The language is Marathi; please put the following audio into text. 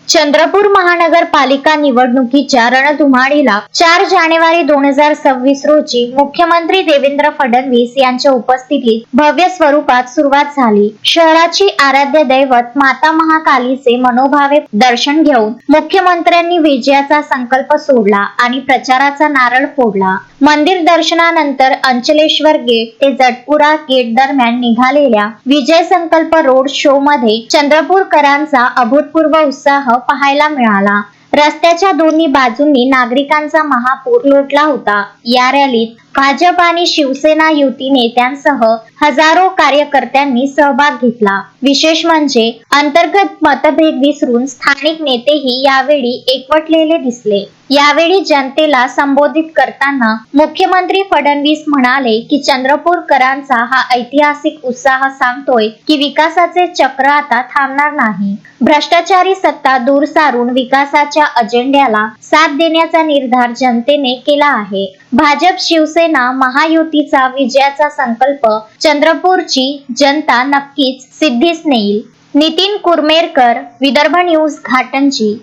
चंद्रपूर महानगरपालिका निवडणुकीच्या रणधुमाळीला 4 जानेवारी 2026 रोजी मुख्यमंत्री देवेंद्र फडणवीस यांच्या उपस्थितीत भव्य स्वरूपात सुरुवात झाली. शहराची आराध्य दैवत माता महाकालीचे मनोभावे दर्शन घेऊन मुख्यमंत्र्यांनी विजयाचा संकल्प सोडला आणि प्रचाराचा नारळ फोडला. मंदिर दर्शनानंतर अंचलेश्वर गेट ते जटपुरा गेट दरम्यान निघालेल्या विजय संकल्प रोड शो मध्ये चंद्रपूरकरांचा अभूतपूर्व उत्साह पाहायला मिळाला. रस्त्याच्या दोन्ही बाजूंनी नागरिकांचा महापूर लोटला होता. या रॅलीत भाजप आणि शिवसेना युती नेत्यांसह हजारो कार्यकर्त्यांनी सहभाग घेतला. विशेष म्हणजे अंतर्गत मतभेद विसरून स्थानिक नेतेही यावेळी एकवटलेले दिसले. यावेळी जनतेला संबोधित करताना मुख्यमंत्री फडणवीस म्हणाले की चंद्रपूरकरांचा हा ऐतिहासिक उत्साह सांगतोय की विकासाचे चक्र आता थांबणार नाही. भ्रष्टाचारी सत्ता दूर सारून विकासाच्या अजेंड्याला साथ देण्याचा निर्धार जनतेने केला आहे. भाजप शिवसेना महायुतीचा विजयाचा संकल्प चंद्रपूरची जनता नक्कीच सिद्धीस नेईल. नितीन कुरमेरकर, विदर्भ न्यूज, घाटंजी.